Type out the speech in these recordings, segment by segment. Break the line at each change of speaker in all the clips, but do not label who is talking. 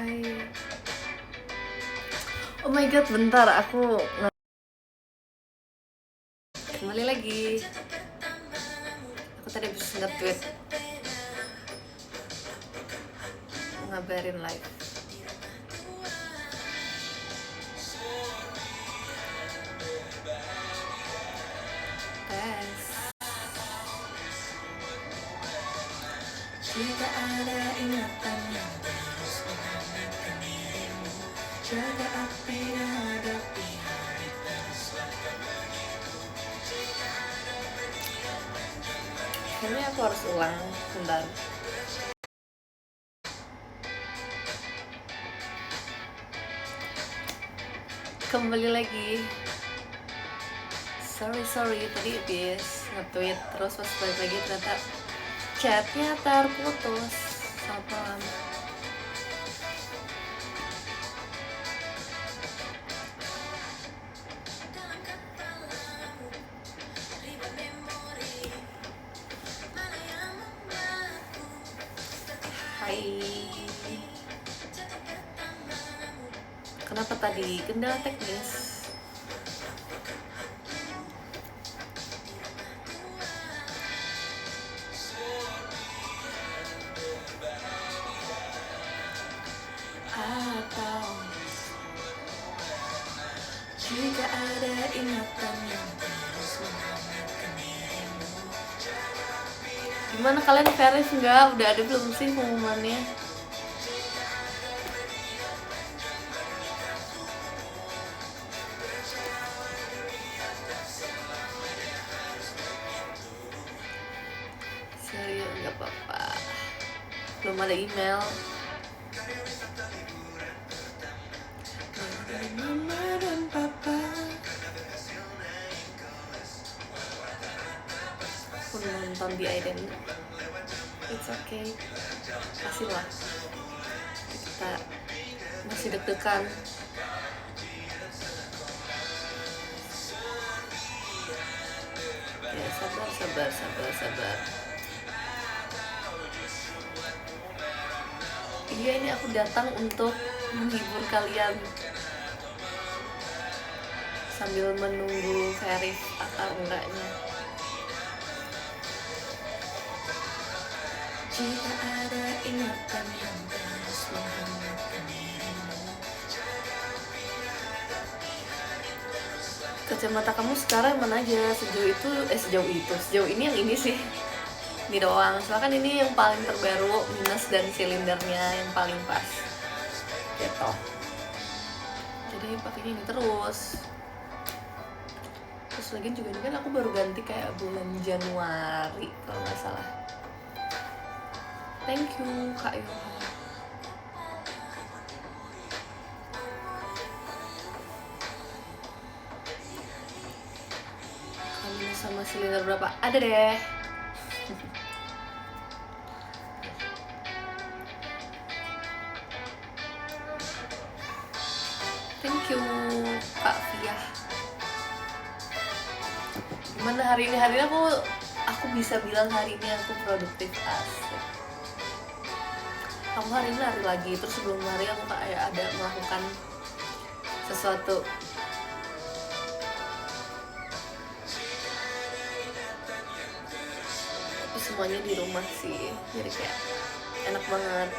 Hai. Oh my god, bentar, aku kembali lagi. Aku tadi habis nge-tweet ngabarin live. Tes. Jika ada ingatan yang terus menghangatkan dirimu, jaga api dan hadapi hari teruslah begitu. Kayaknya aku harus ulang, bentar. Kembali lagi. Sorry, tadi habis nge-tweet, terus pas balik lagi ternyata chatnya terputus. Selamat malam. Hai. Kenapa tadi kendala teknis? Atau jika ada ingatan yang terus menghangatkan dirimu. Gimana kalian verif nggak? Udah ada belum sih pengumumannya? Serius nggak apa-apa. Belum ada email. Mama dan papa. Aku nonton di Aiden. It's okay. Kasih lah. Kita masih deg-degan. Ya sabar. Iya, ini aku datang untuk menghibur kalian sambil menunggu verif atau enggaknya. Jika ada ingatan yang terus menghangatkan dirimu. Kacamata kamu sekarang mana aja? Sejauh ini yang ini sih. Ini doang, soalnya kan ini yang paling terbaru, minus dan silindernya yang paling pas gitu. Jadi pakainya ini terus lagi juga ini kan aku baru ganti kayak bulan Januari kalau nggak salah. Thank you Kak Yoha. Kamu sama silinder berapa? Ada deh. Thank you Kak Fia. Gimana hari ini aku bisa bilang hari ini aku produktif asik. Aku hari ini lari lagi, terus sebelum lari aku kayak ada melakukan sesuatu. Tapi semuanya di rumah sih, jadi kayak enak banget.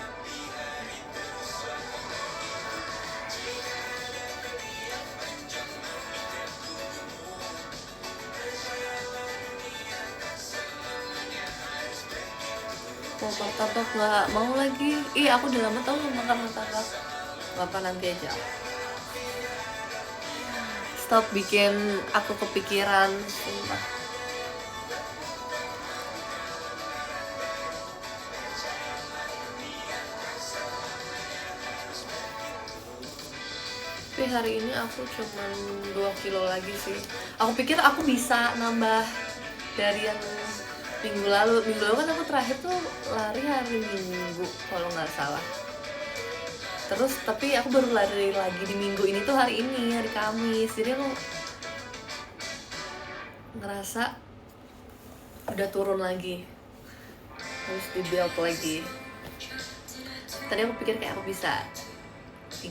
Mau martabak nggak mau lagi. Aku udah lama tau makan martabak. Bapak nanti aja. Stop bikin aku kepikiran, sumpah. Tapi hari ini aku cuman 2 kilo lagi sih. Aku pikir aku bisa nambah dari yang minggu lalu kan aku terakhir tuh lari hari Minggu kalau nggak salah. Terus tapi aku baru lari lagi di minggu ini tuh hari Kamis. Jadi aku ngerasa udah turun lagi, harus di build lagi. Tadi aku pikir kayak aku bisa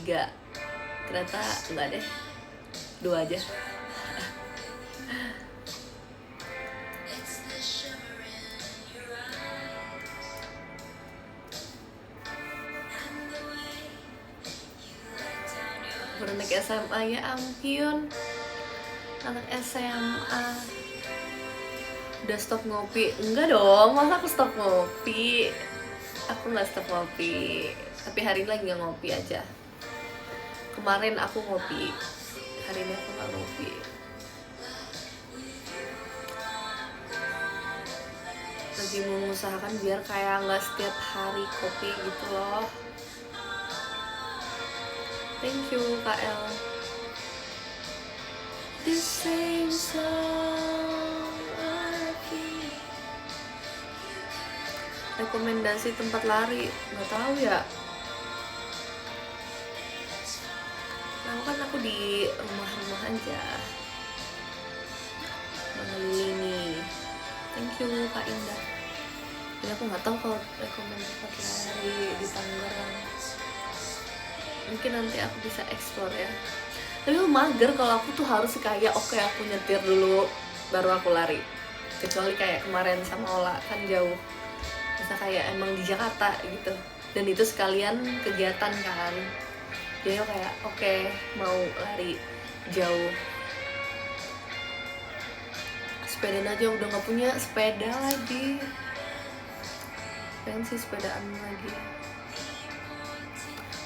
3. Ternyata enggak deh, 2 aja. Baru naik SMA, ya ampun, anak SMA udah stop ngopi. Enggak dong, masa aku stop ngopi? Aku nggak stop ngopi, tapi hari ini lagi nggak ngopi aja. Kemarin aku ngopi, hari ini aku nggak ngopi. Lagi mengusahakan biar kayak nggak setiap hari kopi gitu loh. Thank you KL. The same song. Rekomendasi tempat lari, nggak tahu ya. Nah, kan aku di rumah-rumah aja mengelilingi. Thank you Kak Indah. Jadi aku nggak tahu kalau rekomendasi tempat lari di Tangerang. Mungkin nanti aku bisa explore ya. Tapi mager kalau aku tuh harus kayak oke, aku nyetir dulu baru aku lari. Kecuali kayak kemarin sama Ola, kan jauh. Bisa kayak emang di Jakarta gitu, dan itu sekalian kegiatan kan, jadi kayak oke, mau lari jauh. Sepedaan aja udah nggak punya sepeda lagi, pengen sih sepedaan lagi.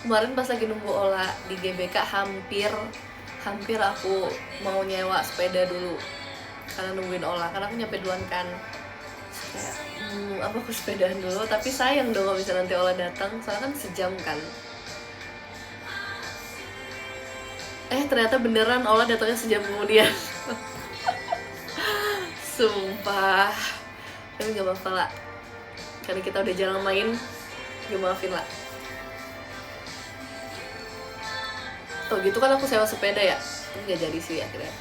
Kemarin pas lagi nunggu Ola di GBK hampir aku mau nyewa sepeda dulu karena nungguin Ola, karena aku nyampe duluan kan. Kayak apa aku sepedaan dulu, tapi sayang dong kalau bisa nanti Ola datang, soalnya kan sejam kan. Ternyata beneran Ola datangnya sejam kemudian. Sumpah. Tapi gak apa-apa lah, karena kita udah jarang main, gue maafin lah. Oh gitu kan aku sewa sepeda ya, tapi gak jadi sih akhirnya.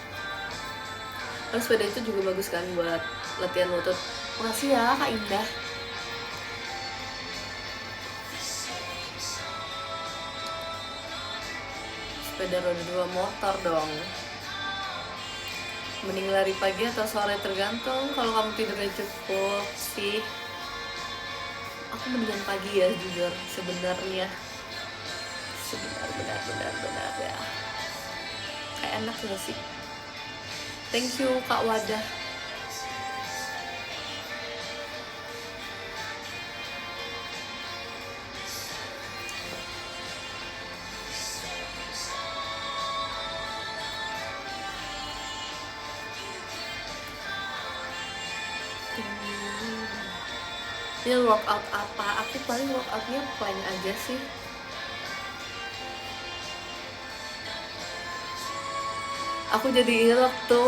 Karena sepeda itu juga bagus kan buat latihan lutut. Makasih ya Kak Indah. Sepeda roda 2 motor dong. Mending lari pagi atau sore, tergantung. Kalau kamu tidurnya cukup sih, aku mendingan pagi ya jujur sebenarnya. Benar ya. Kayak enak gak sih? Thank you Kak Wadah. Ini workout apa? Aku paling workoutnya plank aja sih. Aku jadi ingat waktu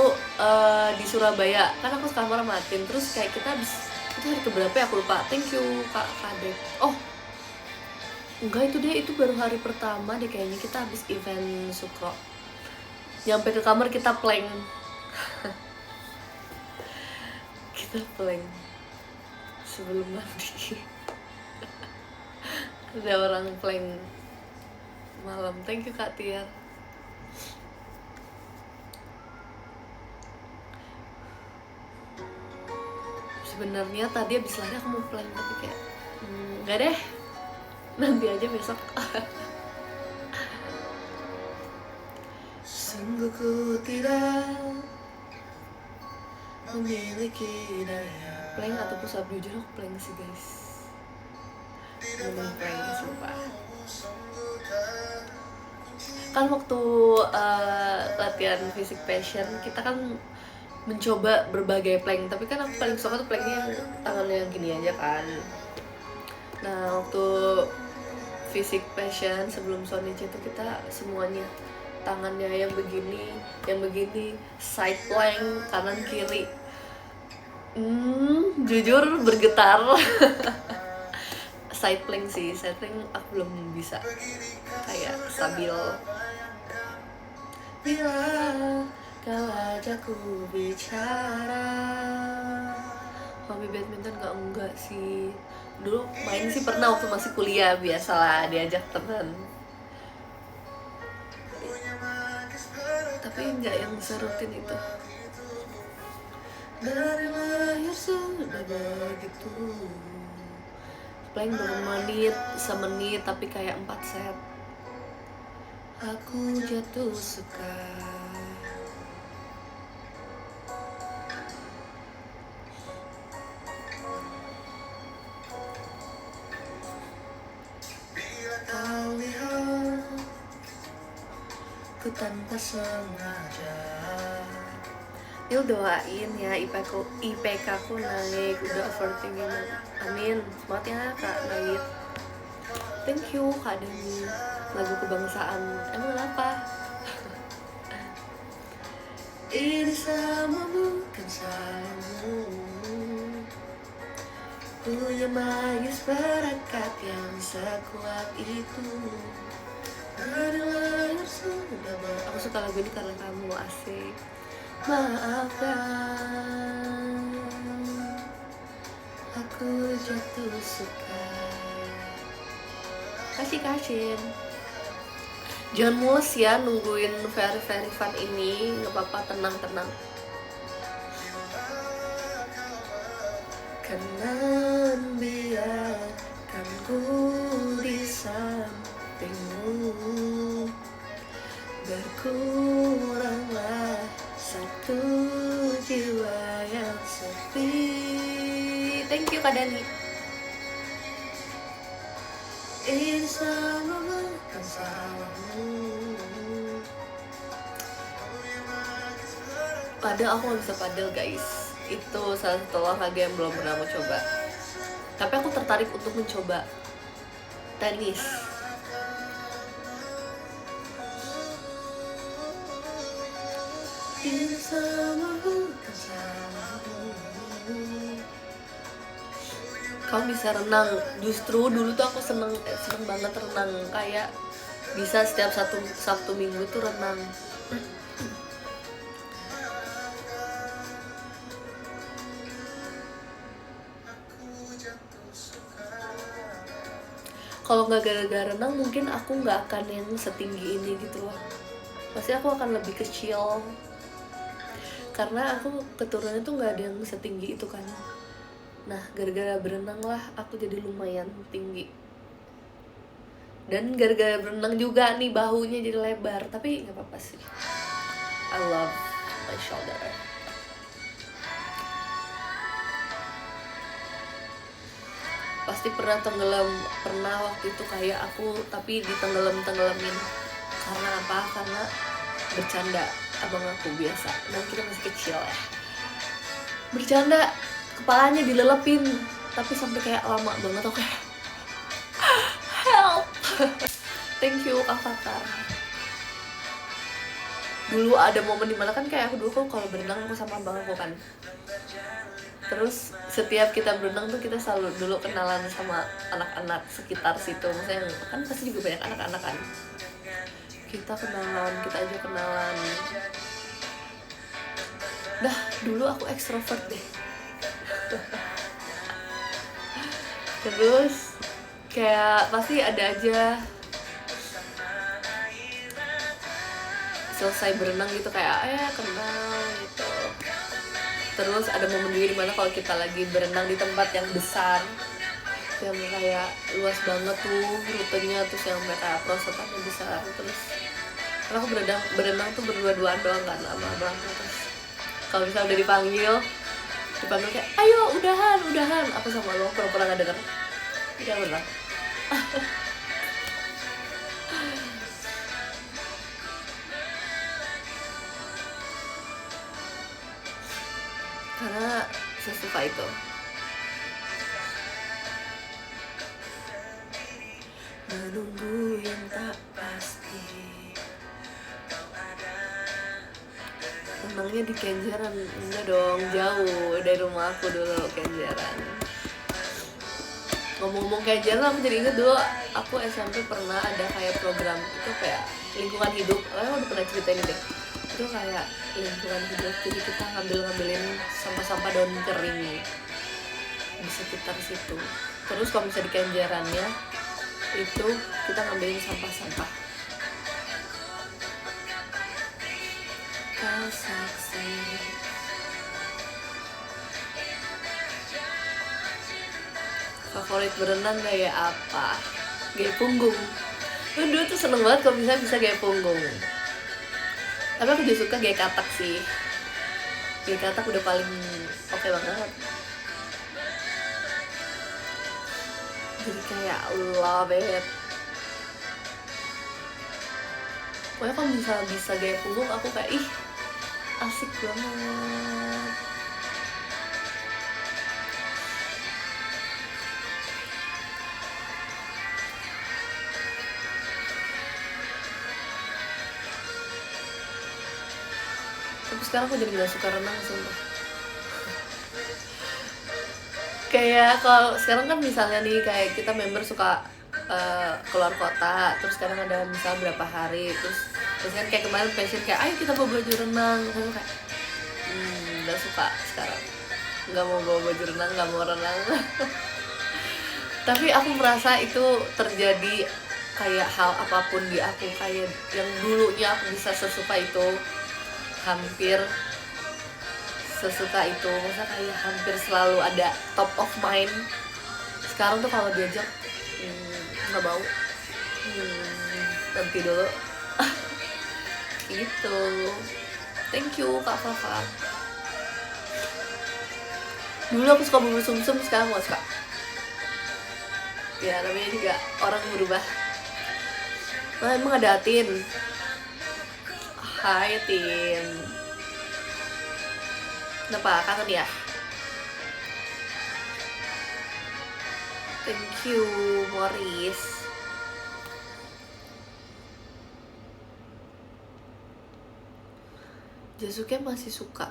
di Surabaya, kan aku sekamar sama Atin, terus kayak kita habis, itu hari keberapa ya aku lupa. Thank you Kak Kadek. Oh enggak, itu dia, itu baru hari pertama deh kayaknya, kita habis event Sukro, nyampe ke kamar kita plank. Kita plank sebelum mandi. Ada orang plank malam. Thank you Kak Tiar. Sebenarnya tadi abis lari aku mau plank, tapi kayak nggak deh, nanti aja besok. Sungguh ku tidak memiliki daya. Plank atau push up, jujur aku plank sih guys. Ngomong plank sumpah. Kan waktu latihan fisik passion kita kan mencoba berbagai plank, tapi kan aku paling suka tuh planknya yang tangannya yang gini aja kan. Nah waktu fisik passion sebelum Sonic itu kita semuanya tangannya yang begini, side plank kanan kiri. Jujur bergetar. Side plank sih, side plank aku belum bisa kayak stabil. Bila kau ajakku bicara. Hobi badminton enggak sih. Dulu main sih pernah waktu masih kuliah, biasalah diajak teman. tapi nggak yang serutin itu. Dari lahir sudah begitu, paling berapa menit, semenit tapi kayak 4 set. Aku jatuh suka. Kau lihat ku tanpa sengaja. Yuk doain ya IPK ku naik, udah overthinking. Amin. Semangat ya Kak Naid. Thank you Kak Deni. Lagu kebangsaan. Emang apa? Ini sama bukan salahmu. Punya magis perangkat yang sekuat itu. Adalah yang sudah. Aku suka lagu ini karena kamu, asik. Maafkan, aku jatuh suka. Kasih. Jangan mules ya nungguin very fun ini. Gak apa-apa, tenang. Kanan biarkan ku di sampingmu. Berkuranglah satu jiwa yang sepi. Thank you Kak Dani. Ini sama bukan salahmu. Padel aku gak bisa padel guys. Itu salah satu olahraga yang belum pernah aku coba. Tapi aku tertarik untuk mencoba tenis. Ini sama bukan salahmu. Kamu bisa renang. Justru dulu tuh aku seneng banget renang. Kayak bisa setiap Sabtu Minggu tuh renang. Kalau nggak gara-gara renang mungkin aku nggak akan yang setinggi ini gitu loh. Pasti aku akan lebih kecil. Karena aku keturunannya tuh nggak ada yang setinggi itu kan. Nah, gara-gara berenang lah aku jadi lumayan tinggi. Dan gara-gara berenang juga nih bahunya jadi lebar. Tapi nggak apa-apa sih. I love my shoulder. Pasti pernah tenggelam, pernah waktu itu kayak aku tapi ditenggelam-tenggelamin. Karena apa? Karena bercanda abang aku biasa. Dan kita masih kecil ya. Bercanda, kepalanya dilelepin, tapi sampai kayak lama banget aku kayak help. Thank you kakak. Dulu ada momen dimana kan kayak aku dulu kalau berenang aku sama abang aku kan. Terus setiap kita berenang tuh kita selalu dulu kenalan sama anak-anak sekitar situ. Maksudnya kan pasti juga banyak anak-anak kan. Kita aja kenalan. Dah, dulu aku ekstrovert deh. Terus kayak pasti ada aja selesai berenang gitu kayak kenal gitu. Terus ada momen juga dimana kalau kita lagi berenang di tempat yang besar, yang kayak luas banget tuh rutenya, terus yang kayak prosotannya besar. Terus karena aku berenang tuh berdua-duaan doang kan sama abang. Terus kalau misalnya udah dipanggil kayak ayo udahan, aku sama lo pura-pura gak denger. Udah berenang. Karena saya suka itu. Menunggu yang tak pasti. Renangnya di Kenjeran. Enggak dong, jauh dari rumah aku dulu Kenjeran. Ngomong-ngomong Kenjeran, aku jadi inget dulu aku SMP pernah ada kayak program itu kayak lingkungan hidup. Udah pernah ceritain deh. Itu kayak lingkungan hidup, jadi kita ngambilin sampah-sampah daun kering di sekitar situ. Terus kalau misalnya di Kenjerannya itu kita ngambilin sampah-sampah. saksi. Favorit berenang gaya apa? Gaya punggung. Dulu tuh seneng banget kalau bisa gaya punggung. Tapi aku juga suka gaya katak sih. Gaya katak udah paling oke banget. Jadi kayak love it. Pokoknya kalau bisa gaya punggung aku kayak ih asik banget. Tapi sekarang aku jadi gak suka renang sumpah. Kayak kalau sekarang kan misalnya nih kayak kita member suka keluar kota, terus sekarang ada misal berapa hari, terus kan kayak kemarin passion kayak ayo kita bawa baju renang, aku kayak gak suka sekarang, nggak mau bawa baju renang, nggak mau renang. Tapi aku merasa itu terjadi kayak hal apapun di aku, kayak yang dulunya aku bisa sesuka itu, hampir sesuka itu, masa kayak hampir selalu ada top of mind. Sekarang tuh kalau diajak nggak mau, nanti dulu. Gitu. Thank you Kak Fafa. Dulu aku suka bubur sumsum, sekarang nggak suka. Ya namanya juga orang berubah. Nah emang ada Tin. Hai Tin. Kenapa? Kangen ya? Thank you Morris. Jasuke masih suka.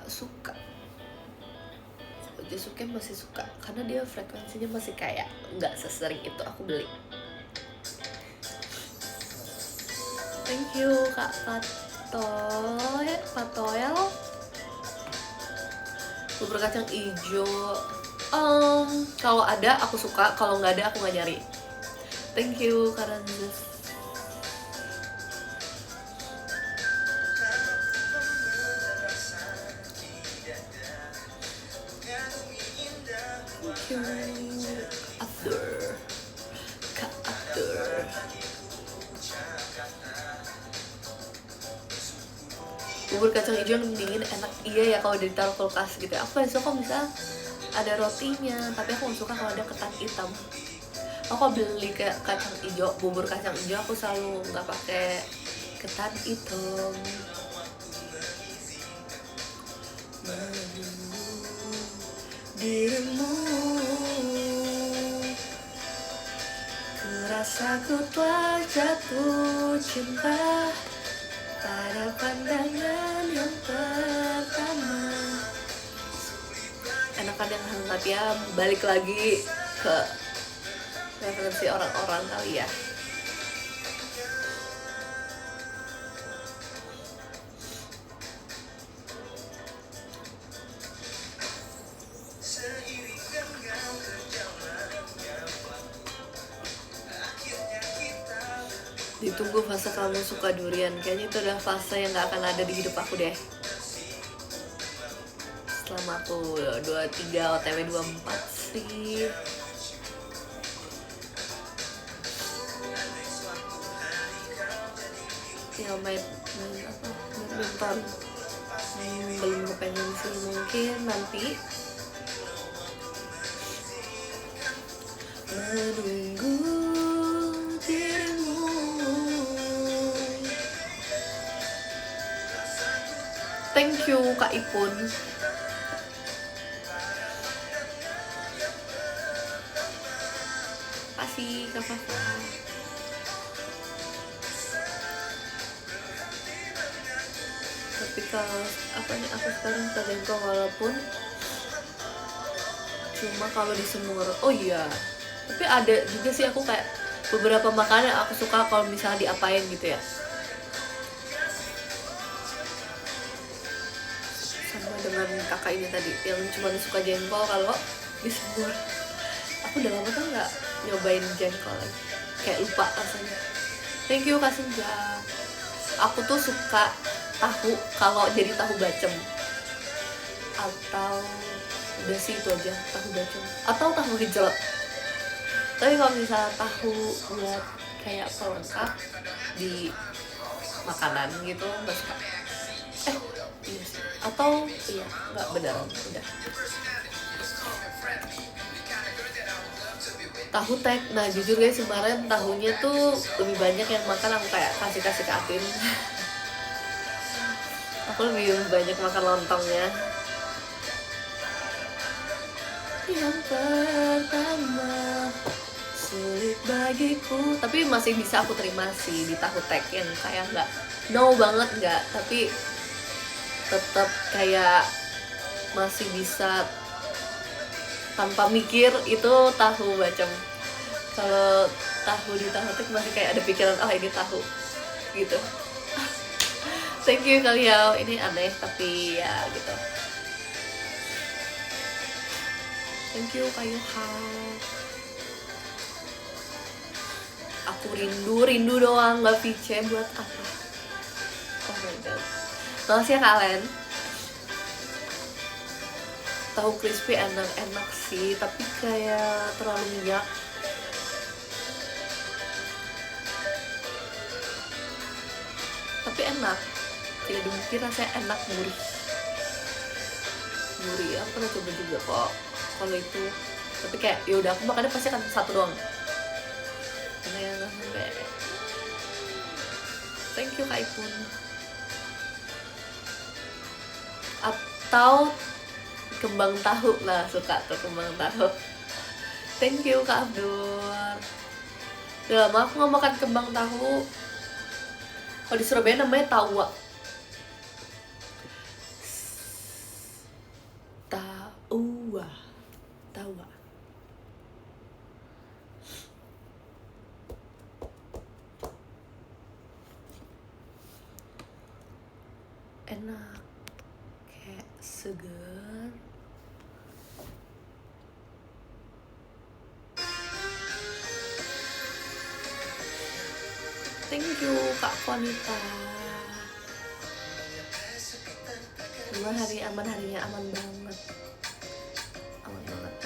Jasuke masih suka karena dia frekuensinya masih kayak nggak sesering itu aku beli. Thank you Kak Patoel. Bubur kacang hijau. Kalau ada aku suka, kalau nggak ada aku nggak nyari. Thank you Karanzes. Kak Abdur. Bubur kacang hijau yang dingin enak, iya ya kalau ditaruh kulkas gitu. Aku paling suka bisa ada rotinya, tapi aku gak suka kalau ada ketan hitam. Aku beli kayak kacang hijau, bubur kacang hijau aku selalu nggak pakai ketan hitam. Dirimu, kurasa ku telah jatuh cinta pada pandangan yang pertama. Enakan yang hangat ya, balik lagi ke referensi orang-orang kali ya. Ditunggu fase kamu suka durian. Kayaknya itu adalah fase yang gak akan ada di hidup aku deh. Selama aku 23 OTW 24 sih. Ya main apa? Badminton. Belum kepengen sih, mungkin nanti. Menunggu dirimu. Thank you Kak Ipun. Kasih Kak Fafa. Tapi kalau apa nih, aku sekarang terjangkau walaupun cuma kalau di semur. Oh iya, tapi ada juga sih aku kayak beberapa makanan aku suka kalau misalnya diapain gitu ya. Sama dengan kakak ini tadi yang cuma suka jengkol kalau di semur. Aku udah lama tuh nggak nyobain jengkol lagi, kayak lupa rasanya. Thank you Kak Senja. Aku tuh suka tahu kalau jadi tahu bacem, atau udah sih itu aja, tahu bacem atau tahu gejrot. Tapi kalau misalnya tahu buat kayak pelengkap di makanan gitu nggak suka. Iya sih. Atau iya nggak beneran udah. Tahu tek, nah jujur guys kemarin tahunya tuh lebih banyak yang makan aku kayak kasih ke Atin. Aku lebih banyak makan lontongnya. Yang pertama sulit bagiku, tapi masih bisa aku terima sih di tahu tek yang kayak nggak no banget nggak, tapi tetap kayak masih bisa tanpa mikir itu tahu bacem. Kalau tahu di tahu tek masih kayak ada pikiran oh ini tahu gitu. Thank you kalian, ini aneh tapi ya gitu. Thank you Kayuhan. Aku rindu doang, nggak VC buat apa? Oh my god. Makasih ya kalian. Tahu crispy enak sih, tapi kayak terlalu minyak. Tapi enak. Tidak dimungkin rasanya enak, gurih. Aku pernah coba juga kok kalau itu. Tapi kayak yaudah aku makannya pasti akan satu doang. Karena yang nggak sampai. Thank you Kak Ipun. Atau kembang tahu lah, suka tuh kembang tahu. Thank you Kak Abdur. Udah lama aku nggak makan kembang tahu. Kalau di Surabaya namanya tawa. Tawa. Enak, kayak segar. Thank you Kak Konita. Memang harinya aman banget.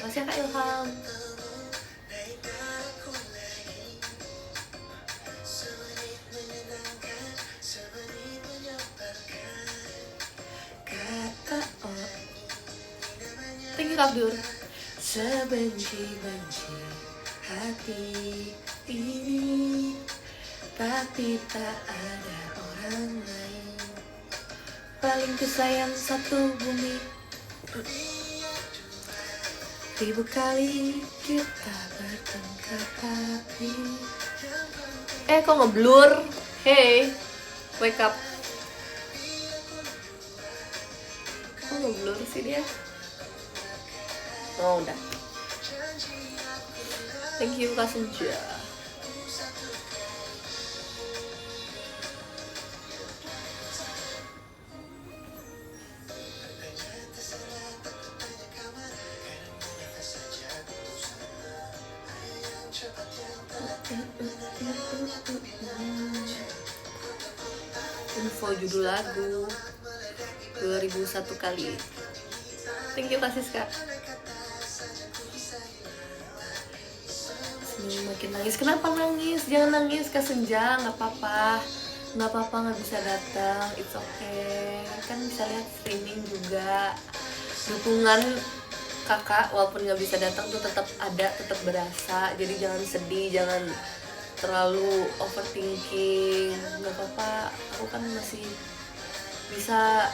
Makasih ya Kak Ilham. Thank you Kak Abdur. Sebenci-benci hati ini, tapi tak ada orang lain. Paling kusayang satu bumi. Ribu kali kita bertengkar tapi kok ngeblur? Hey, wake up. Kok ngeblur sih dia? Oh udah. Thank you Kak Senja. Info judul lagu 2001 kali. Thank you Kak Siska. Makin nangis. Kenapa nangis? Jangan nangis Kak Senja, nggak apa-apa. Nggak bisa datang, it's okay. Kan bisa lihat streaming juga. Dukungan kakak walaupun nggak bisa datang tuh tetap ada, tetap berasa. Jadi jangan sedih, jangan terlalu overthinking. Nggak apa-apa, aku kan masih bisa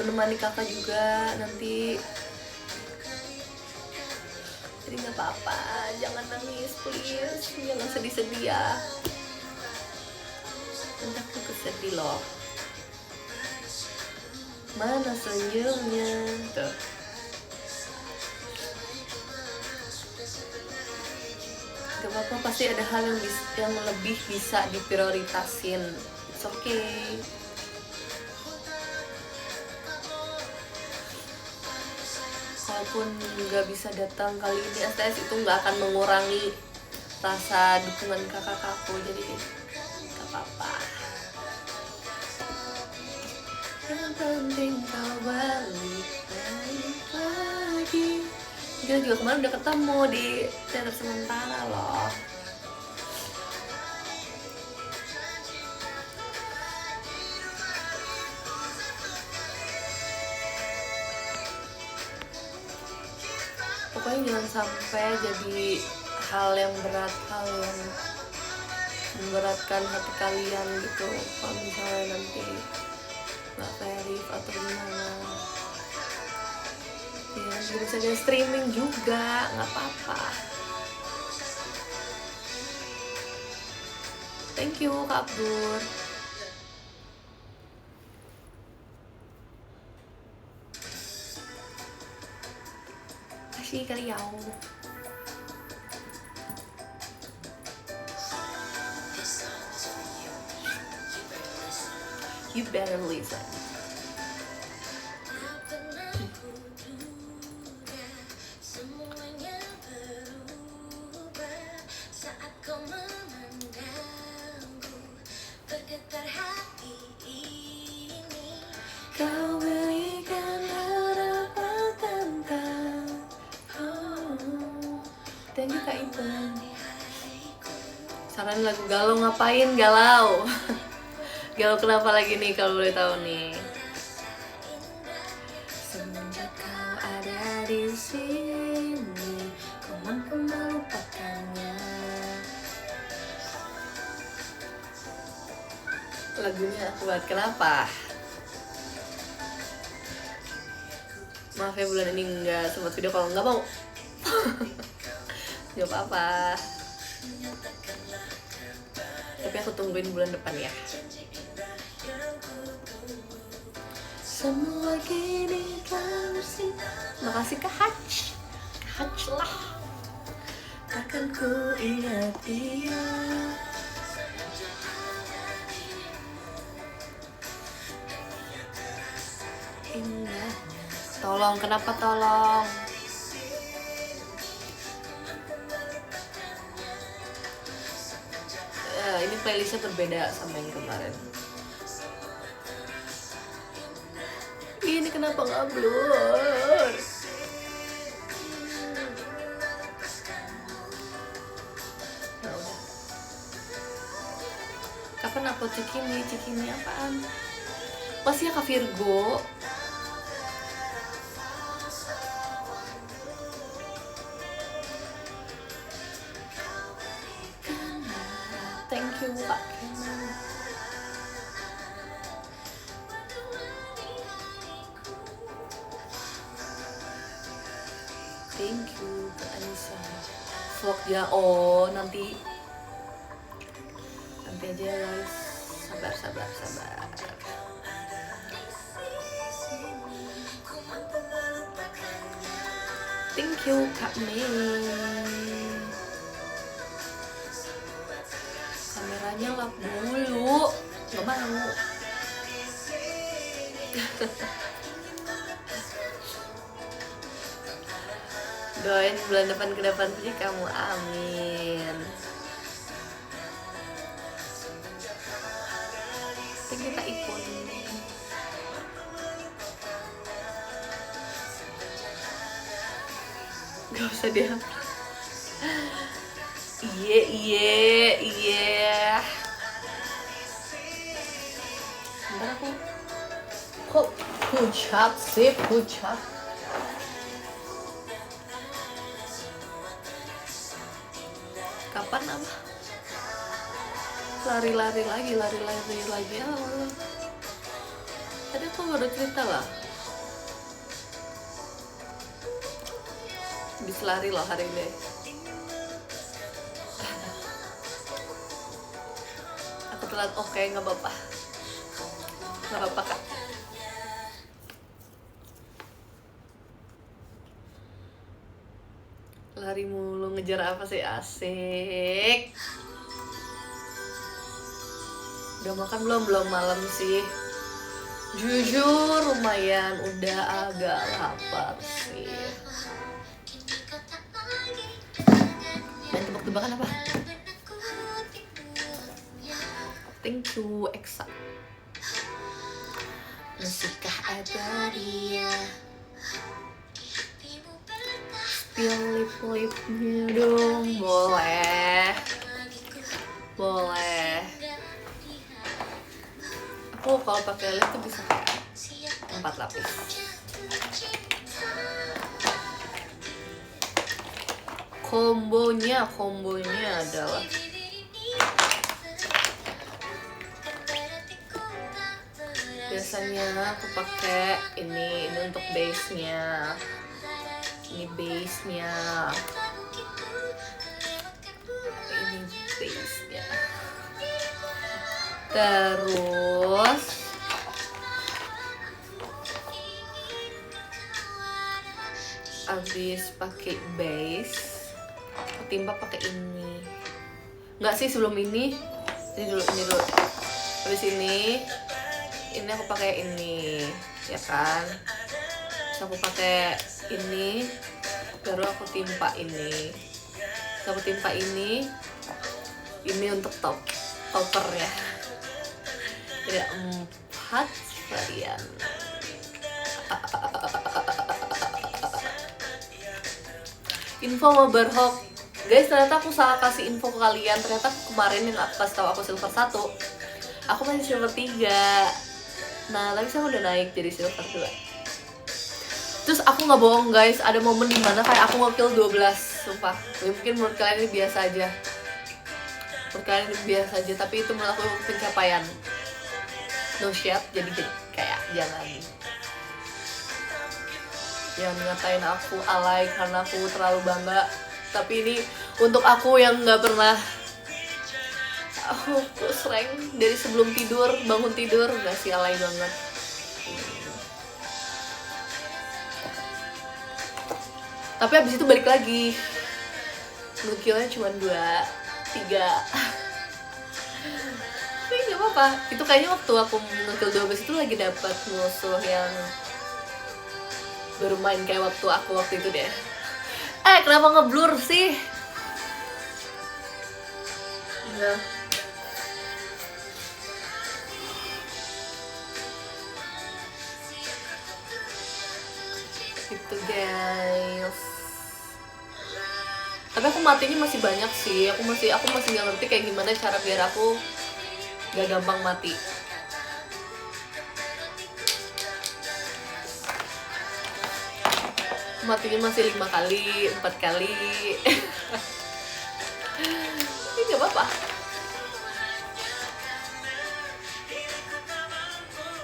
menemani kakak juga nanti. Jadi nggak apa-apa, jangan nangis please, jangan sedih-sedih ya. Nanti aku kesedih loh. Mana senyumnya tuh. Gak apa-apa, pasti ada hal yang lebih bisa diprioritasin. It's okay. Walaupun nggak bisa datang kali ini STS, itu nggak akan mengurangi rasa dukungan kakak aku, jadi nggak apa-apa. yang penting kau balik lagi. Kita juga kemarin udah ketemu di teater sementara loh. Pokoknya jangan sampai jadi hal yang berat, hal yang memberatkan hati kalian gitu. Kalau misalnya nanti nggak verif atau gimana, ya nanti bisa jadi streaming juga, nggak apa-apa. Thank you Kak Abdur. Kasih kalian. You better listen. Kau berikan harapan tentang Thank you Kak Ipan. Saran lagu galau ngapain galau? Galau kenapa lagi nih kalau boleh tahu nih? Semenjak kau ada di sini, kau mampu melupakannya. Lagunya aku buat kenapa? Maaf ya bulan ini nggak sempat video kalau nggak mau. Gak apa-apa. Tapi aku tungguin bulan depan ya. Semua kini telah bersih. Makasih Kak Haj. Haj lah. Takkan ku ingat dia. Indahnya. Tolong, kenapa tolong? Ini playlistnya berbeda sama yang kemarin. Ini kenapa nggak blur? Nah, udah. Kapan upload Cikini? Cikini apaan? Masih ya Kak Virgo? Thank you Kak Kemal. Thank you Kak Anissa. Vlognya nanti aja ya guys. Sabar. Thank you Kak Mei. Kameranya lap dulu, nggak mau. Doain bulan depan ke depan sih kamu, amin. Thank you Kak Ipun. Gak usah dia. Iya. Bentar aku. Kok pucat sih, pucat. Kapan apa? Lari-lari lagi. Oh. Tadi aku baru cerita lah. Habis lari loh hari ini. Aku telat, oke, nggak apa-apa Kak. Lari mulu, ngejar apa sih, asik. Udah makan belum malam sih? Jujur lumayan, udah agak lapar sih. Main tebak-tebakan apa? Thank you Eksa. Masihkah ada dia? Spill lip-lipnya dong. Boleh. Boleh. Aku kalau pakai lip tuh bisa 4 lapis. Kombonya adalah biasanya aku pakai ini untuk base-nya. Ini base-nya. Terus abis pakai base aku timpa pakai ini. Enggak sih, sebelum ini dulu. Habis ini aku pakai ini, ya kan? Terus aku pakai ini, baru aku timpa ini. Terus aku timpa ini untuk topper ya. Jadi 4 varian. Info mau berhok. Guys, ternyata aku salah kasih info ke kalian. Ternyata kemarin yang aku kasih tahu aku silver 1, aku masih silver 3. Nah, tapi saya udah naik jadi silver 2. Terus aku nggak bohong guys, ada momen dimana kayak aku nge-kill 12. Sumpah, mungkin menurut kalian ini biasa aja. Tapi itu menurut aku pencapaian. No shit, jadi kayak jangan ngatain aku alay karena aku terlalu bangga. Tapi ini untuk aku yang nggak pernah aku rank dari sebelum tidur, bangun tidur, nggak sih, alay banget. Tapi abis itu balik lagi, ngekillnya cuma 2, 3. Tapi nggak apa-apa. Itu kayaknya waktu aku ngekill 12 itu lagi dapat musuh yang baru main kayak waktu itu deh. Kenapa ngeblur sih? Nah. Gitu guys. Tapi aku matinya masih banyak sih. Aku masih nggak ngerti kayak gimana cara biar aku gak gampang mati. Matinya masih 5 kali, 4 kali. Ini gak apa-apa.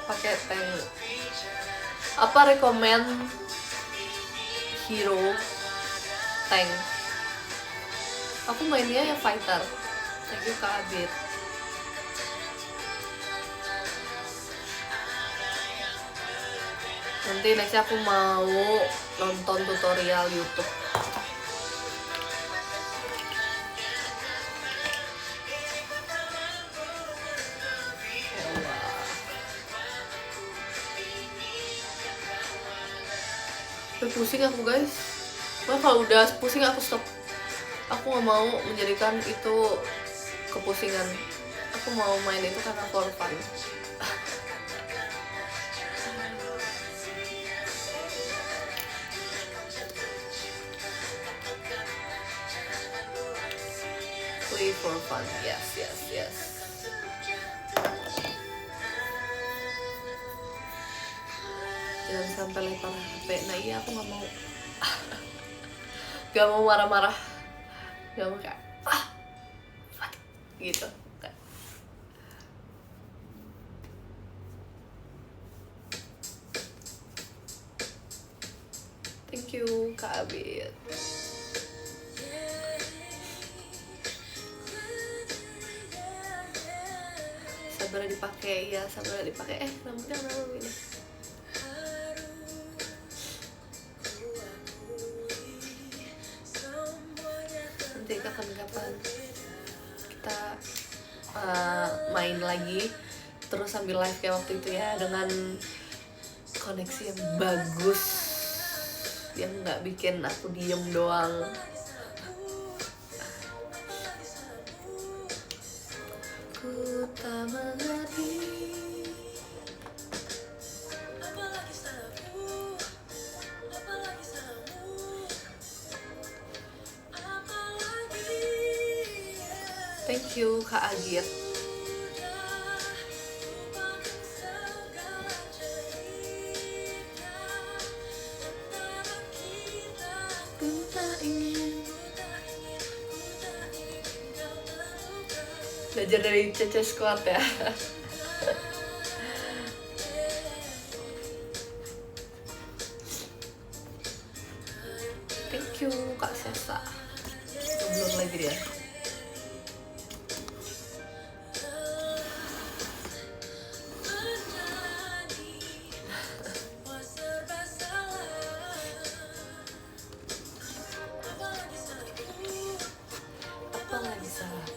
Pakai tank. Apa rekomend hero tank? Aku mainnya yang fighter. Thank you Kak Abid. Nanti next aku mau nonton tutorial YouTube. Pusing aku guys. Kalau udah pusing aku stop. Aku nggak mau menjadikan itu kepusingan. Aku mau main itu karena for fun. Play for fun, yes. Jangan sampai lempar HP. Nah iya, aku nggak mau. Gak mau marah-marah. Gak mau kayak gitu. Thank you Kak Abid. Sabar dipakai ya, sabar dipakai. Rambutnya kenapa begini? Nanti kapan-kapan kita main lagi terus sambil live kayak waktu itu ya, dengan koneksi yang bagus, yang nggak bikin aku diem doang. Ku tak mengerti Thank you Kak Agit. Belajar dari Cece Squad ya. Thank you Kak Sesa. Belum lagi dia. Apa lagi salah?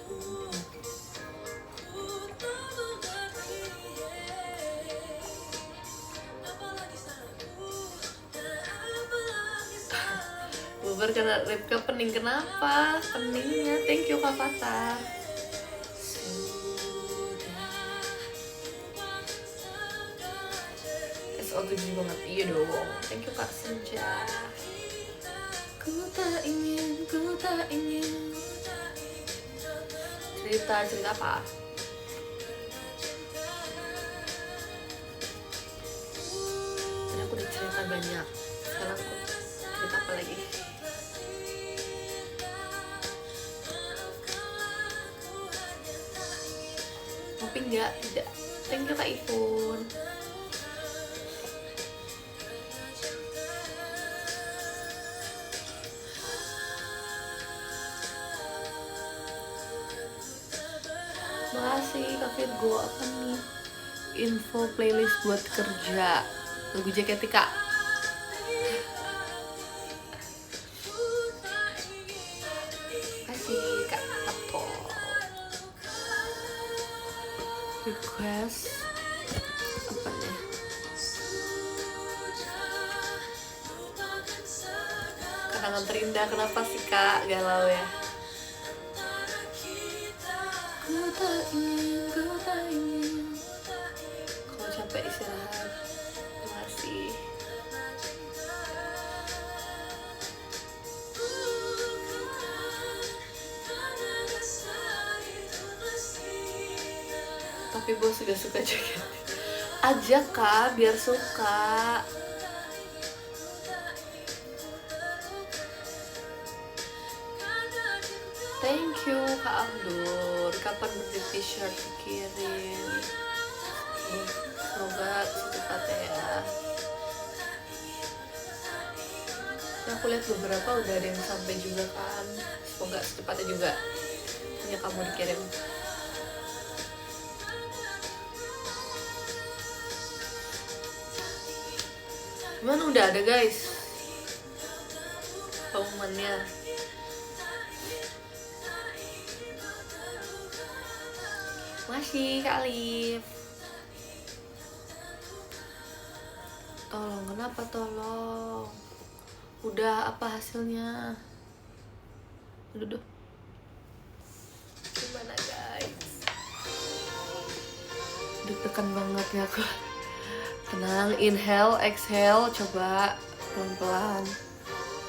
Bubar karena Ripka pening. Kenapa? Peningnya. Thank you Kak Fata. SO7 banget. Iya dong. Thank you Kak Senja. Ku tak ingin. Cerita apa? Tadi aku udah cerita banyak. Sekarang aku cerita apa lagi? Tapi enggak, tidak. Thank you Kak Ipun. Makasih Kak Virgo. Apa nih? Info playlist buat kerja. Lagu JKT Kak. Kasih Kak Apple. Request apa nih? Kenangan terindah. Kenapa sih Kak galau ya? Ku tak ingin. Kalau capek istirahat. Terima kasih. Tapi bos juga suka JKT. Ajak Kak biar suka. Thank you Kak Abdur. Kapan beli t-shirt dikirim? Semoga secepatnya ya. Aku lihat beberapa udah ada yang sampai juga kan. Semoga secepatnya juga punya kamu dikirim. Gimana udah ada guys pengumumannya? Masih Kak Alif. Tolong, kenapa tolong? Udah apa hasilnya? Duduk. Gimana guys? Deg-degan banget ya aku. Tenang, inhale, exhale, coba pelan-pelan.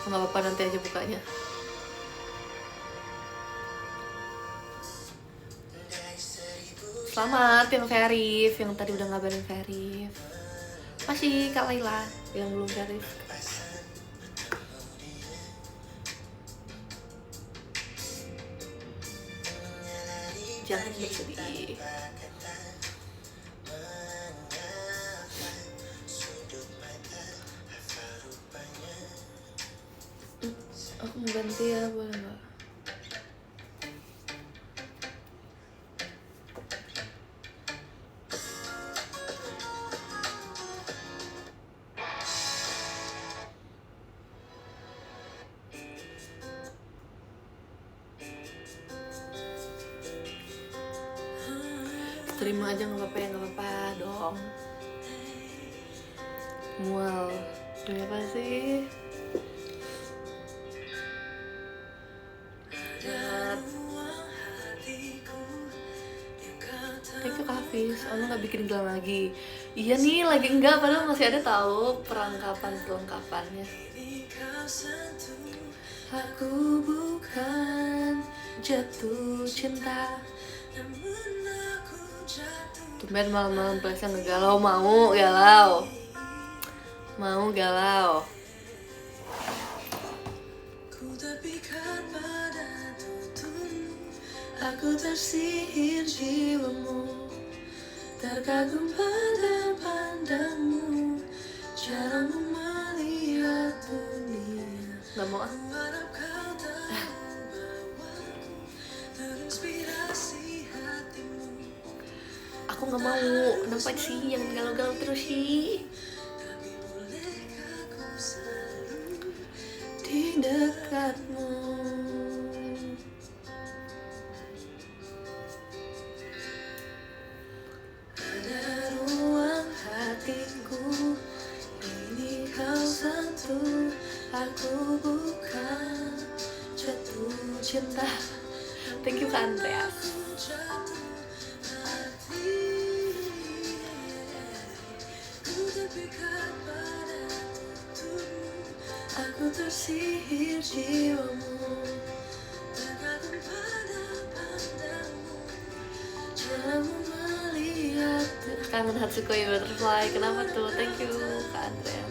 Nggak apa-apa, nanti aja bukanya. Selamat yang Verif, yang tadi udah ngabarin Verif. Masih Kak Laila yang belum Verif. Jangan bersedih. Aku mau ganti ya, boleh nggak? Terima aja, nggak apa-apa ya, nggak apa-apa dong. Mual. Demi apa sih? Thank you Kak Hafiz. Oh, nggak bikin gelang lagi. Iya nih, lagi enggak, padahal masih ada tahu perlengkapannya. Aku bukan jatuh cinta. Tumben malam-malam Plesnya ngegalau. Mau galau. Mau galau. Aku tersihir jiwamu, terkagum pada pandangmu, caramu melihat dunia. Gak mau ah. Aku gak mau. Kenapa sih yang galau-galau terus sih? Di dekatmu. Aku bukan jatuh cinta. Thank you Kak Andreas. Aku tersihir jiwamu, terkagum pada pandangmu, caramu melihat. Kangen Hatsukoi Butterfly. Kenapa tuh? Thank you Kak Andreas.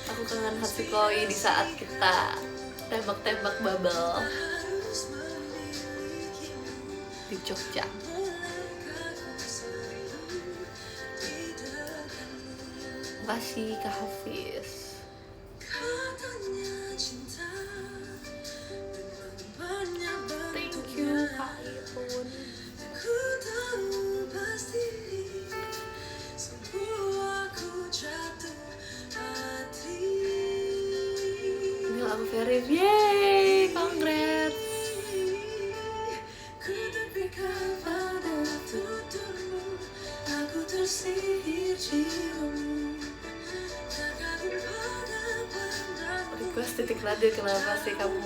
Aku kangen Hatsukoi di saat kita tembak-tembak bubble di Jogja. Makasih Kak Hafiz. Thank you Kak Ipun. Ini lagu Ferry. Yeay, congrats. Aku tersihir jiwamu, terkagum pada pandangmu. Request titik nada, kenapa sih kamu?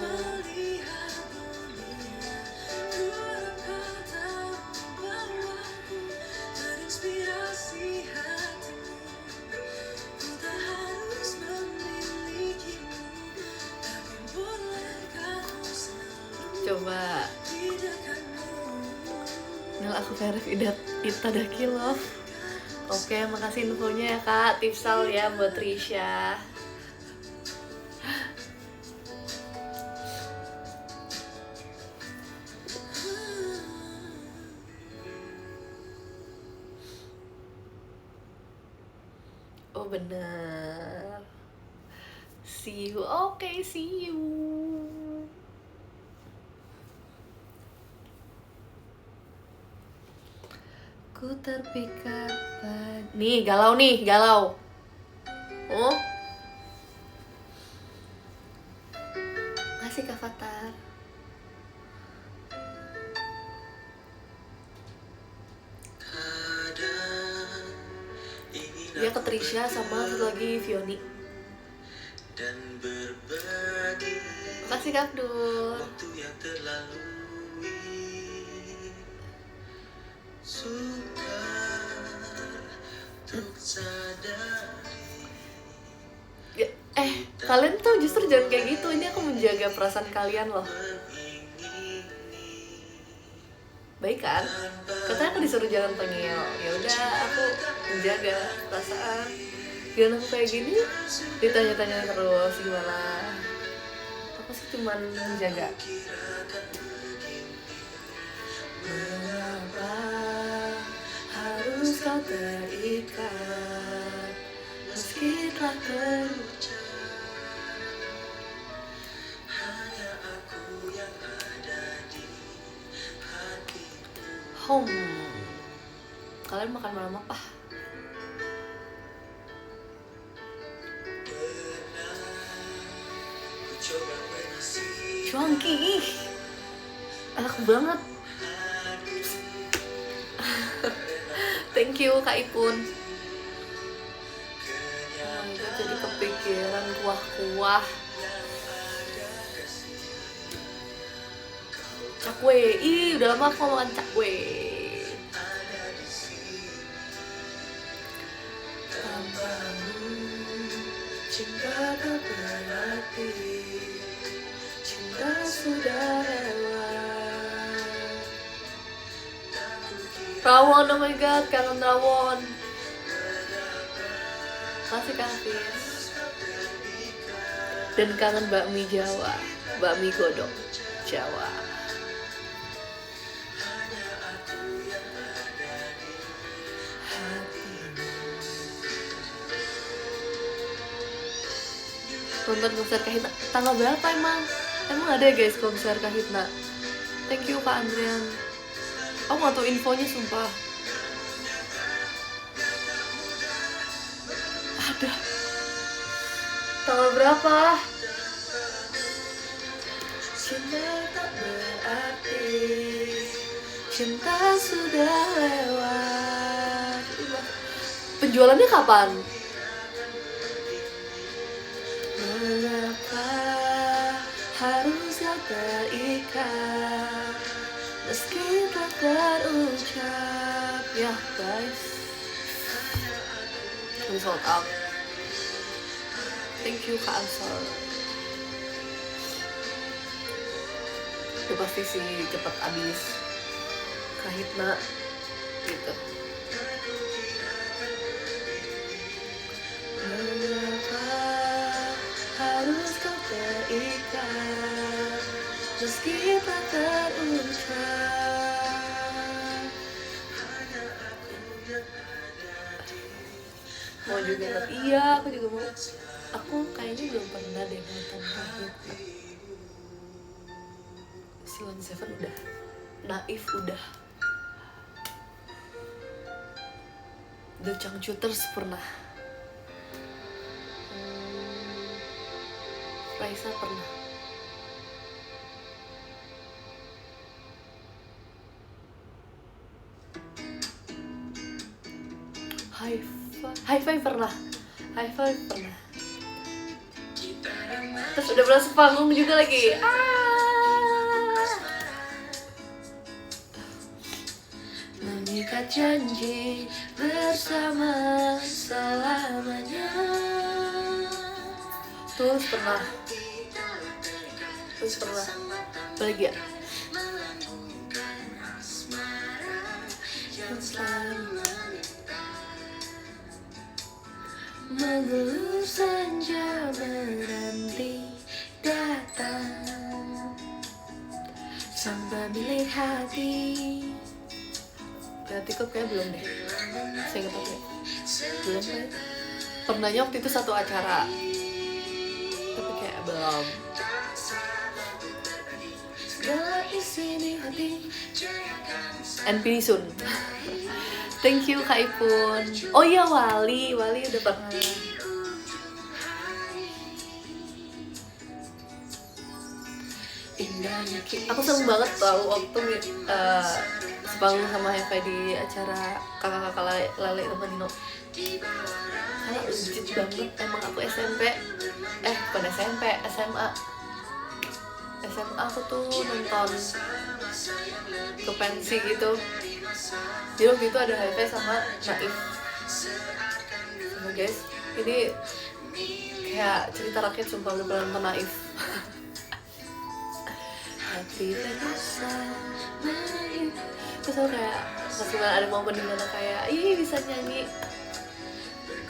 Coba Nel aku verif Itadaki Love. Oke, makasih infonya ya Kak. Tipsal ya buat Risha. Oh bener. See you. Oke, see you. Ku terpikat nih, galau nih, galau. Oh, kasih Kak Fatar. Dia ke Trisha sama satu lagi Vioni. Makasih Kak Abdul. Kalian tuh justru jangan kayak gitu. Ini aku menjaga perasaan kalian loh. Baik kan? Katanya aku disuruh jangan tengil. Ya udah, aku menjaga perasaan. Jangan aku kayak gini ditanya-tanya terus gimana. Aku sih cuman menjaga. Mengapa harus kau terikat meski telah terucap? Hanya aku yang ada di hatimu. Home. Kalian makan malam apa? Cuangki. Enak banget. Thank you Kak Ipun. Oh my god, jadi kepikiran kuah-kuah. Cakwe. Ih, udah lama aku makan cakwe. Tanpamu cinta tak berarti. Cinta sudah lewat. Rawon, oh my god, kangen rawon. Masih kangen. Dan kangen bakmi Jawa, bakmi godong Jawa. Nonton konser Kahitna tanggal berapa emang? Emang ada ya guys konser Kahitna? Thank you Kak Andrian. Aku nggak tahu infonya sumpah. Ada. Tanggal berapa? Cinta tak berarti, cinta sudah lewat. Penjualannya kapan? Mengapa harus kau terikat meski tak terucap? Ya guys, we sold out. Thank you Kak Ansor. Udah pasti sih cepet abis Kahitna gitu. Mengapa harus kau terikat meski tak terucap? Mau juga nonton? Iya, aku juga mau. Aku kayaknya belum pernah deh nonton Kahitna. Silon Seven udah, Naif udah, The Changcuters pernah, Raisa pernah. Hi-Fi pernah. Hi-Fi pernah. Terus udah pernah sepanggung juga lagi. Mengikat janji bersama selamanya. Terus pernah. Apa lagi ya? Mengelur senja menanti datang sang pemilik hati. Berarti kok kayak belum deh. Saya ingat apa ya? Belum kan? Pernahnya waktu itu satu acara, tapi kayak belum. Segala isi di hati NP Sun. Thank you Kak Ipun. Oh iya Wali udah pernah. Indahnya aku seneng banget tahu waktu sepanggung sama Hefa di acara kakak-kakak Lale sama Nino. Karena legit banget emang aku bukan SMP, SMA aku tuh nonton ke pensi gitu. Jadi waktu itu ada Hi-Fi sama Naif. Sama guys, ini kayak cerita rakyat sumpah udah pernah nonton Naif. Hati terasa main. Terus aku kayak masih ada momen dimana kayak bisa nyanyi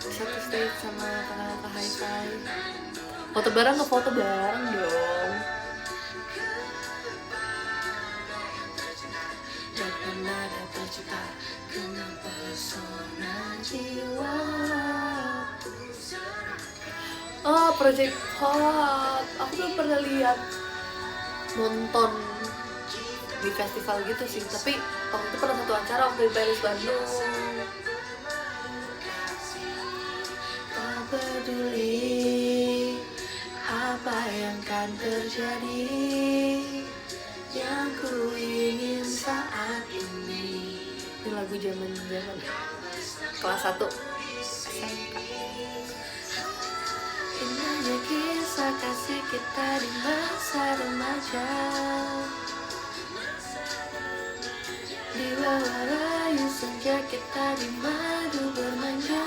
satu stage sama kakak Hi-Fi. Foto bareng dong. Kenapa pesona jiwa? Oh, Project Pop. Aku belum pernah lihat nonton di festival gitu sih. Tapi waktu itu pernah satu acara waktu di Paris Bandung. Tak peduli apa yang kan terjadi, yang ku ingin saat ini. Ini lagu zaman kelas 1 SMK. Indahnya kisah kasih kita di masa remaja, di bawah rayu senja kita di madu bermanja.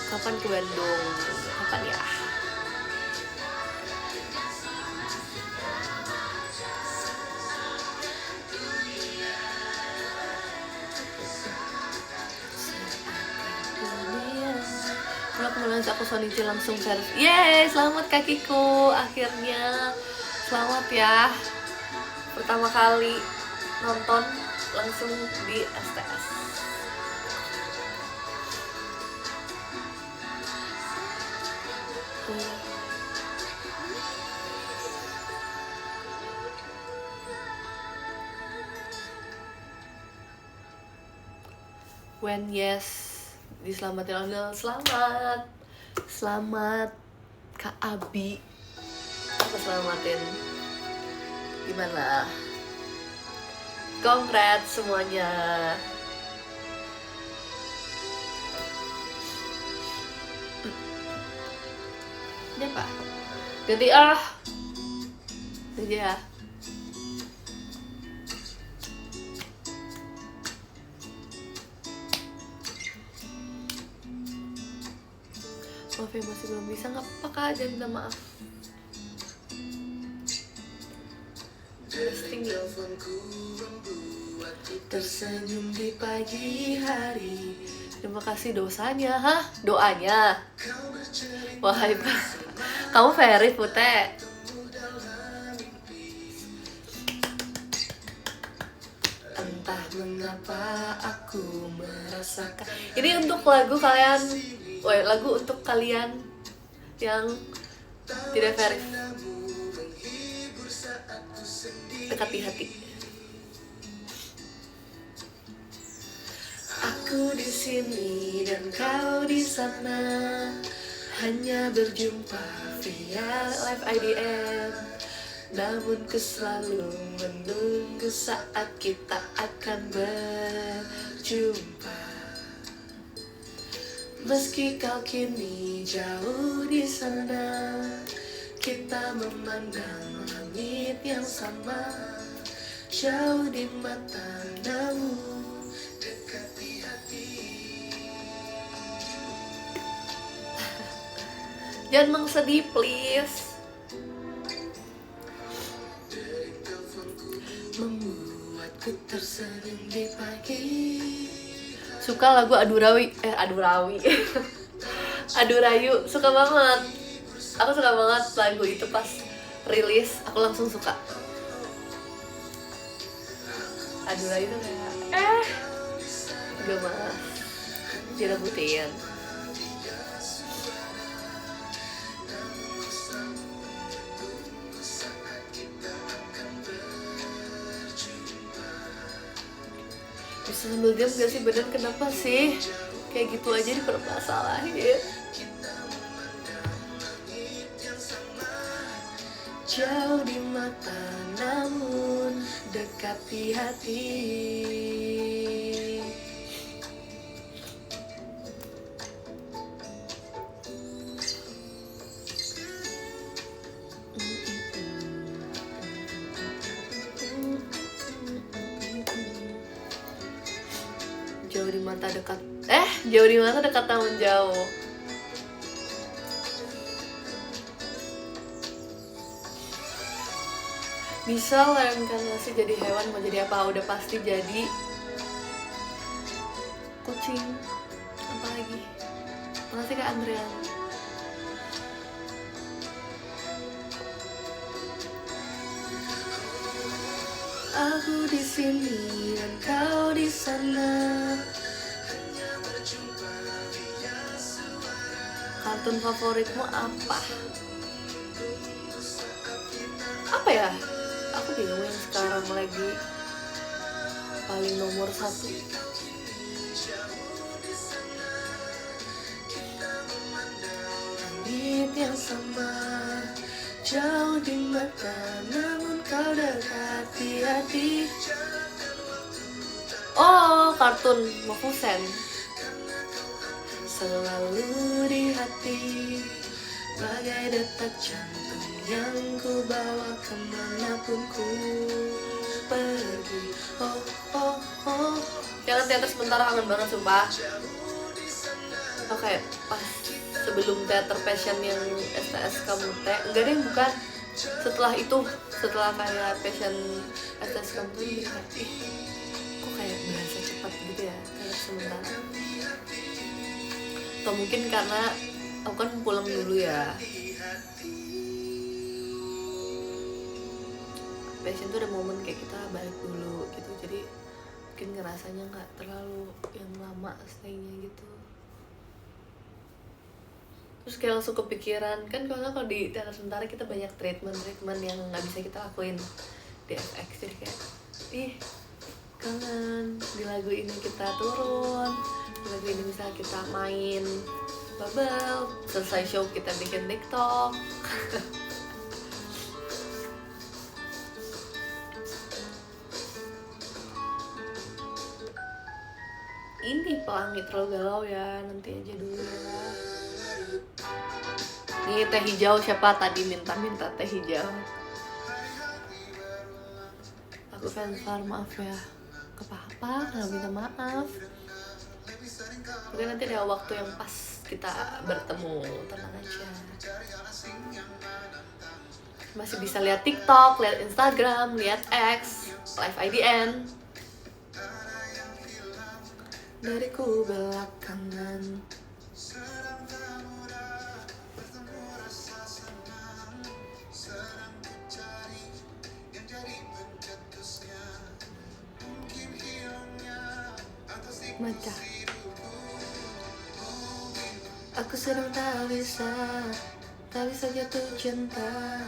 Kapan ke Bandung? Kapan ya? Mas, aku Sonichi langsung versi. Yeay, selamat kakiku. Akhirnya selamat ya. Pertama kali nonton langsung di STS. When yes, diselamatin Ondel. Selamat Kak Abi, aku selamatin. Gimana? Congrats semuanya. Ini apa? Ganti Ganti ya. Maaf ya, masih belum bisa. Nggak apa-apa Kak, jangan minta maaf. Tersenyum di pagi hari. Terima kasih dosanya. Hah? Doanya? Wahai Pak, kamu very Pute. Entah mengapa aku merasakan. Ini untuk lagu kalian. Lagu untuk kalian yang tidak verif. Dekati hati. Aku di sini dan kau di sana, hanya berjumpa via live IDM. Namun ku selalu menunggu saat kita akan berjumpa. Meski kau kini jauh di sana, kita memandang langit yang sama. Jauh di mata namun dekat di hati. Jangan mengsedih please. Membuatku tersenyum di pagi. Suka lagu Adurawi. Adurayu, suka banget. Aku suka banget lagu itu pas rilis, aku langsung suka. Adurayu tuh kayak gemas direbutin. Bisa sambil diam gak sih? Badan kenapa sih? Kayak gitu aja dipermasalahin. Jauh di mata namun dekat di hati. Jauh di mata dekat. Jauh di mata dekat namun jauh. Bisa reinkarnasi jadi hewan, mau jadi apa? Udah pasti jadi kucing. Apa lagi? Makasih Kak Andrean. Aku di sini dan kau di sana. Kartun favoritmu apa? Apa ya? Aku bingung yang sekarang lagi paling nomor 1. Langit yang sama, jauh di mata, namun kau dekat di hati. Oh, kartun Mofusen. Selalu di hati, bagai detak jantung yang ku bawa kemanapun ku pergi. Oh, oh, oh. Jangan teater sebentar, kangen banget sumpah. Oke, pas sebelum teater passion yang STS kamu enggak deh, bukan. Setelah itu, setelah kayak passion STS kamu tuh kayak, kok kayak berasa cepat gitu ya, kayak sebentar. Atau mungkin karena aku kan pulang dulu ya. Passion tuh ada momen kayak kita balik dulu gitu, jadi mungkin ngerasanya nggak terlalu yang lama stay-nya gitu. Terus kayak langsung kepikiran kan, kalau di teater sementara kita banyak treatment yang nggak bisa kita lakuin di FX, jadi kayak kangen di lagu ini kita turun, di lagu ini misalnya kita main bubble, selesai show kita bikin TikTok. Ini pelangi terlalu galau ya, nanti aja dulu ya. Nih teh hijau, siapa tadi minta teh hijau? Aku fansar, maaf ya. Apa-apa, nggak minta maaf. Mungkin nanti ada waktu yang pas kita bertemu, tenang aja. Masih bisa lihat TikTok, lihat Instagram, lihat X, live IDN. Dariku belakangan. Maca. Aku sedang tak bisa jatuh cinta,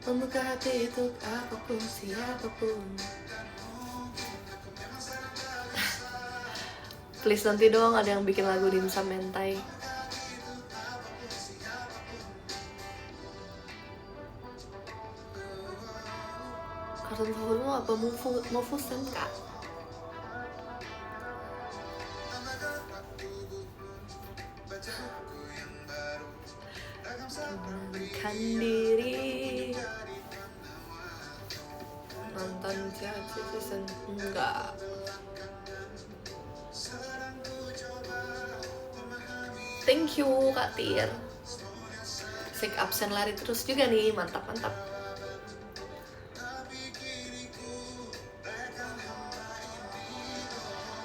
membuka hati untuk apapun, siapapun. Please nanti dong ada yang bikin lagu dimsum mentai. Kartun favoritmu apa? Mufusent kak? Tenangkan diri, nonton season enggak. Thank you Kak Tir. Sik absen lari terus juga nih, mantap.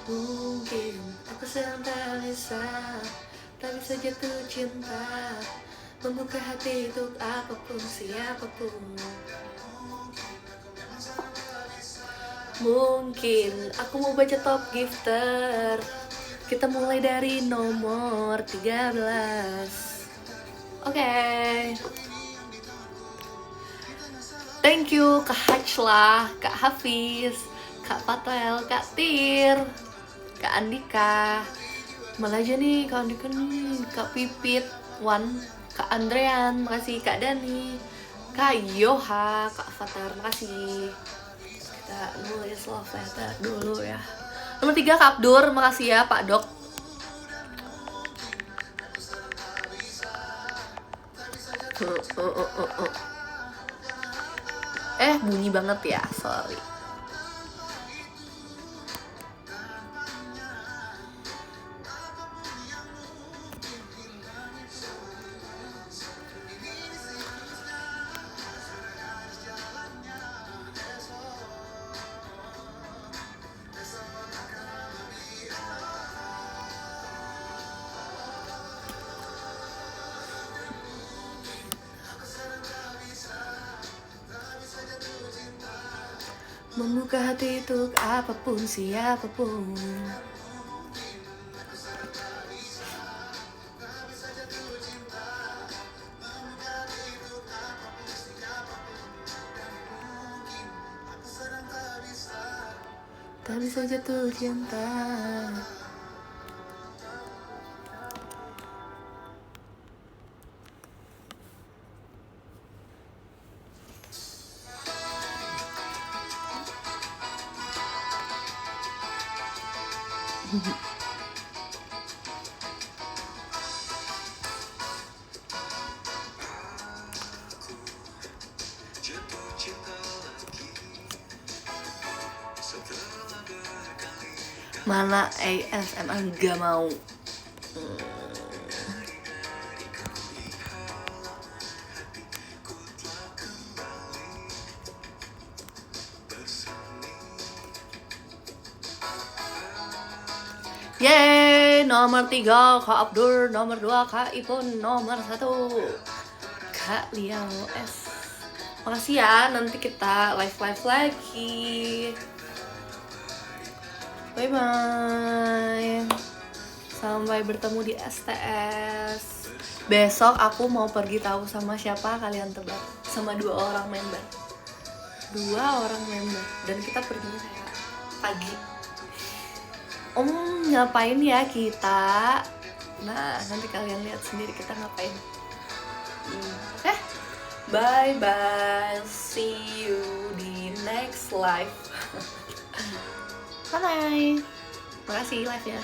Mungkin aku sedang tak bisa jatuh cinta, membuka hati untuk apapun, siapapun. Mungkin aku mau baca top gifter. Kita mulai dari nomor 13. Oke. Thank you Kak Hajlah, Kak Hafiz, Kak Patel, Kak Tir, Kak Andika. Malah aja nih Kak Andika nih, Kak Pipit, Wan, Kak Andrean, makasih Kak Dani, Kak Yoha, Kak Fatar, makasih. Kita nulis love letter dulu ya. Nomor 3 Kak Abdur, makasih ya Pak Dok. Bunyi banget ya, sorry. Membuka hati untuk apapun, siapapun. Tak bisa jatuh cinta. Mana ASMR gak mau. Yeay, nomor 3 Kak Abdur, nomor 2 Kak Ipun, nomor 1 Kak Liao S. Makasih ya, nanti kita live lagi. Bye bye. Sampai bertemu di STS. Besok aku mau pergi tahu sama siapa, kalian tebak. Sama 2 orang member. 2 orang member. Dan kita perginya kayak pagi. Ngapain ya kita? Nah, nanti kalian lihat sendiri kita ngapain. Oke? Bye bye. See you di next live. Bye. Makasih live ya.